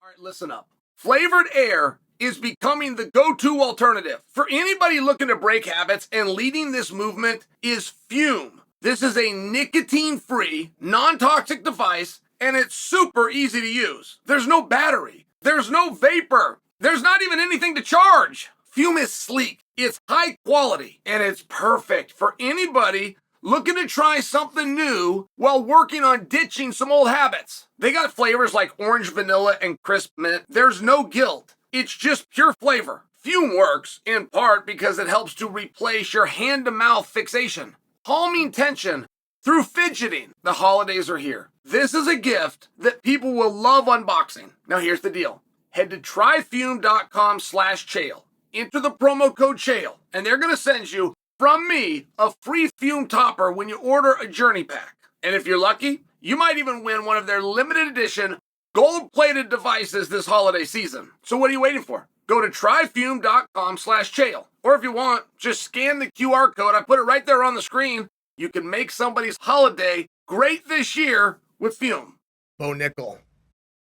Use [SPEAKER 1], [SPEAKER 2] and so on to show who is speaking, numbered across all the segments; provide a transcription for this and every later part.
[SPEAKER 1] All right, listen up. Flavored air is becoming the go-to alternative for anybody looking to break habits, and leading this movement is Fume. This is a nicotine-free, non-toxic device, and it's super easy to use. There's no battery. There's no vapor. There's not even anything to charge. Fume is sleek, it's high quality, and it's perfect for anybody looking to try something new while working on ditching some old habits. They got flavors like orange vanilla and crisp mint. There's no guilt. It's just pure flavor. Fume works in part because it helps to replace your hand-to-mouth fixation, calming tension through fidgeting. The holidays are here. This is a gift that people will love unboxing. Now here's the deal. Head to tryfume.com/Chael. Enter the promo code Chael, and they're going to send you, from me, a free Fume topper when you order a journey pack. And if you're lucky, you might even win one of their limited edition gold-plated devices this holiday season. So what are you waiting for? Go to tryfume.com/Chael. Or if you want, just scan the QR code. I put it right there on the screen. You can make somebody's holiday great this year with Fume.
[SPEAKER 2] Bo Nickal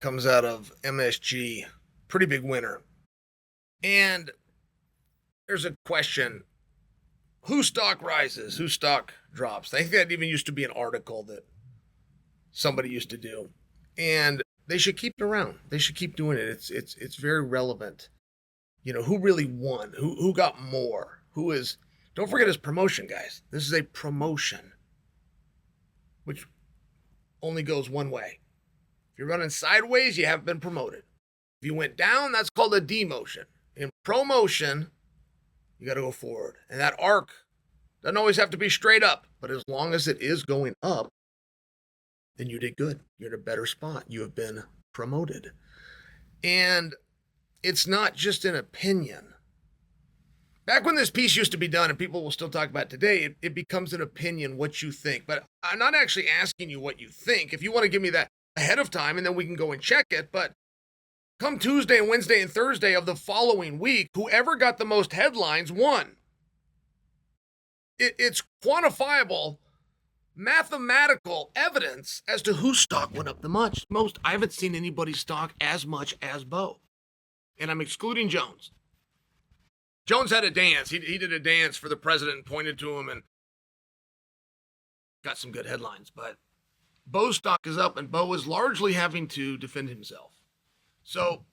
[SPEAKER 2] comes out of MSG. Pretty big winner. And there's a question. Whose stock rises? Whose stock drops? I think that even used to be an article that somebody used to do. And they should keep it around. They should keep doing it. It's very relevant. You know, who really won? Who got more? Who is... Don't forget his promotion, guys. This is a promotion, which only goes one way. If you're running sideways, you haven't been promoted. If you went down, that's called a demotion. In promotion, you got to go forward. And that arc doesn't always have to be straight up, but as long as it is going up, then you did good. You're in a better spot. You have been promoted. And it's not just an opinion. Back when this piece used to be done, and people will still talk about it today, it becomes an opinion, what you think. But I'm not actually asking you what you think. If you want to give me that ahead of time, and then we can go and check it. But come Tuesday and Wednesday and Thursday of the following week, whoever got the most headlines won. It's quantifiable, mathematical evidence as to whose stock went up the most. I haven't seen anybody's stock as much as Bo. And I'm excluding Jones. Jones had a dance. He did a dance for the president and pointed to him and got some good headlines. But Bo's stock is up, and Bo is largely having to defend himself. So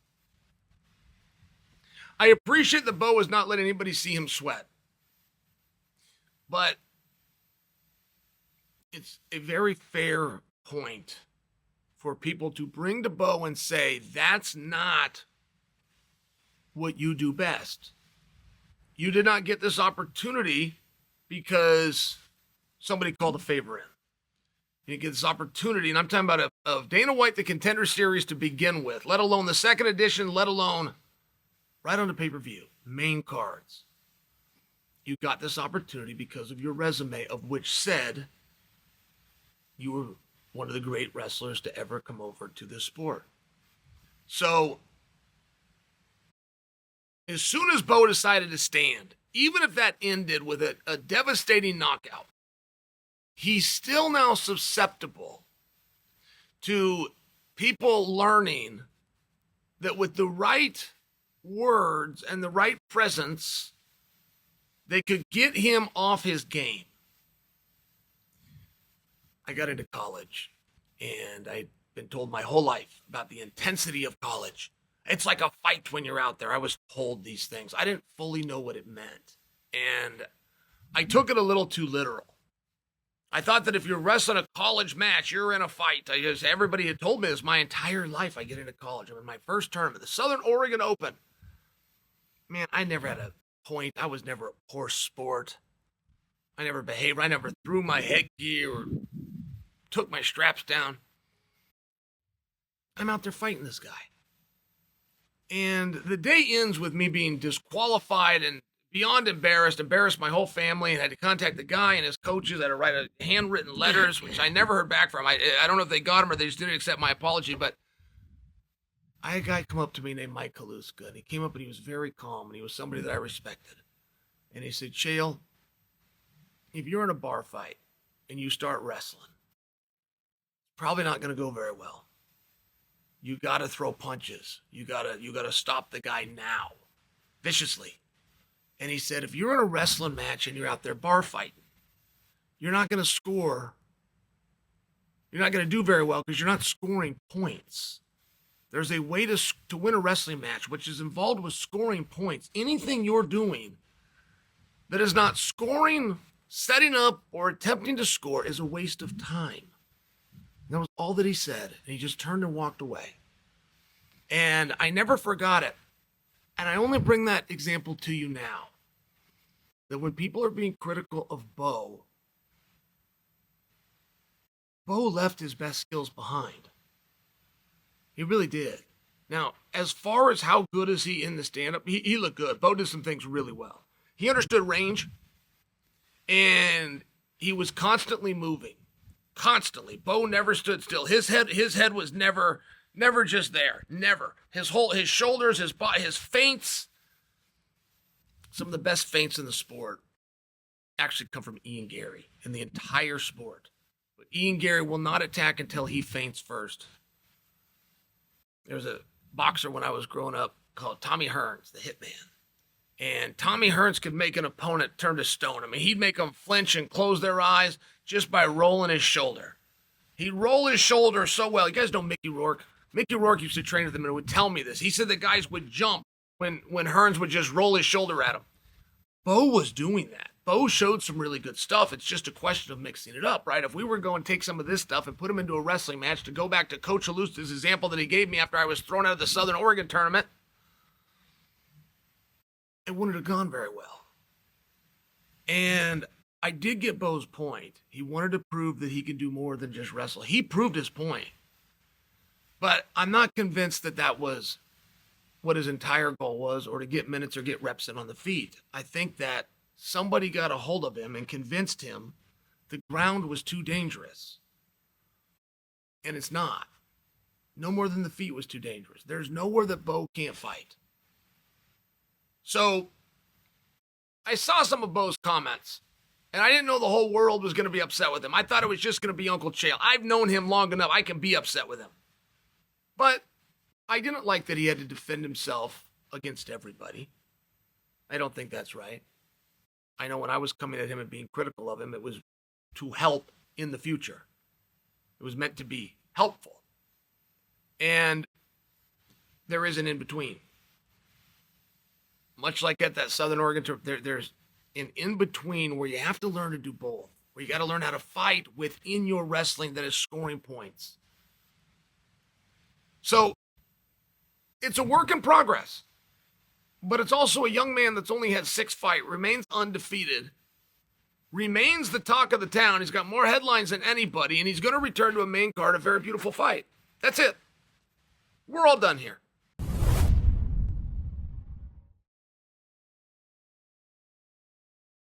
[SPEAKER 2] I appreciate that Bo is not letting anybody see him sweat. But it's a very fair point for people to bring to Bo and say, that's not what you do best. You did not get this opportunity because somebody called a favor in. You didn't get this opportunity, and I'm talking about of Dana White, the Contender Series to begin with, let alone the second edition, let alone right on the pay-per-view, main cards. You got this opportunity because of your resume, of which said you were one of the great wrestlers to ever come over to this sport. So as soon as Bo decided to stand, even if that ended with a devastating knockout, he's still now susceptible to people learning that with the right words and the right presence, they could get him off his game. I got into college, and I'd been told my whole life about the intensity of college. It's like a fight when you're out there. I was told these things. I didn't fully know what it meant. And I took it a little too literal. I thought that if you're wrestling a college match, you're in a fight. Everybody had told me this my entire life. I get into college. I'm in my first tournament, the Southern Oregon Open. Man, I never had a point. I was never a poor sport. I never behaved. I never threw my headgear or took my straps down. I'm out there fighting this guy. And the day ends with me being disqualified and beyond embarrassed my whole family, and had to contact the guy and his coaches. I had to write handwritten letters, which I never heard back from. I don't know if they got them or they just didn't accept my apology, but I had a guy come up to me named Mike Kaluska, and he came up and he was very calm, and he was somebody that I respected. And he said, Chael, if you're in a bar fight and you start wrestling, it's probably not going to go very well. You got to throw punches. You got to stop the guy now, viciously. And he said, if you're in a wrestling match and you're out there bar fighting, you're not going to score. You're not going to do very well because you're not scoring points. There's a way to win a wrestling match, which is involved with scoring points. Anything you're doing that is not scoring, setting up, or attempting to score is a waste of time. That was all that he said. And he just turned and walked away. And I never forgot it. And I only bring that example to you now. That when people are being critical of Bo left his best skills behind. He really did. Now, as far as how good is he in the stand-up, he looked good. Bo did some things really well. He understood range, and he was constantly moving. Constantly. Bo never stood still. His head was never just there. Never. His shoulders, his body, his feints. Some of the best feints in the sport actually come from Ian Gary in the entire sport. But Ian Gary will not attack until he feints first. There was a boxer when I was growing up called Tommy Hearns, the Hitman. And Tommy Hearns could make an opponent turn to stone. I mean, he'd make them flinch and close their eyes just by rolling his shoulder. He'd roll his shoulder so well. You guys know Mickey Rourke. Mickey Rourke used to train with him and would tell me this. He said the guys would jump when Hearns would just roll his shoulder at him. Bo was doing that. Bo showed some really good stuff. It's just a question of mixing it up, right? If we were going to take some of this stuff and put him into a wrestling match, to go back to Coach Alusta's example that he gave me after I was thrown out of the Southern Oregon tournament, it wouldn't have gone very well. And I did get Bo's point. He wanted to prove that he could do more than just wrestle. He proved his point. But I'm not convinced that that was what his entire goal was, or to get minutes or get reps in on the feet. I think that somebody got a hold of him and convinced him the ground was too dangerous. And it's not. No more than the feet was too dangerous. There's nowhere that Bo can't fight. So I saw some of Bo's comments, and I didn't know the whole world was going to be upset with him. I thought it was just going to be Uncle Chael. I've known him long enough. I can be upset with him. But I didn't like that he had to defend himself against everybody. I don't think that's right. I know when I was coming at him and being critical of him, it was to help in the future. It was meant to be helpful. And there is an in-between. Much like at that Southern Oregon tour, there's an in-between where you have to learn to do both. Where you got to learn how to fight within your wrestling that is scoring points. So, it's a work in progress. But it's also a young man that's only had 6 fights, remains undefeated, remains the talk of the town. He's got more headlines than anybody, and he's going to return to a main card, a very beautiful fight. That's it. We're all done here.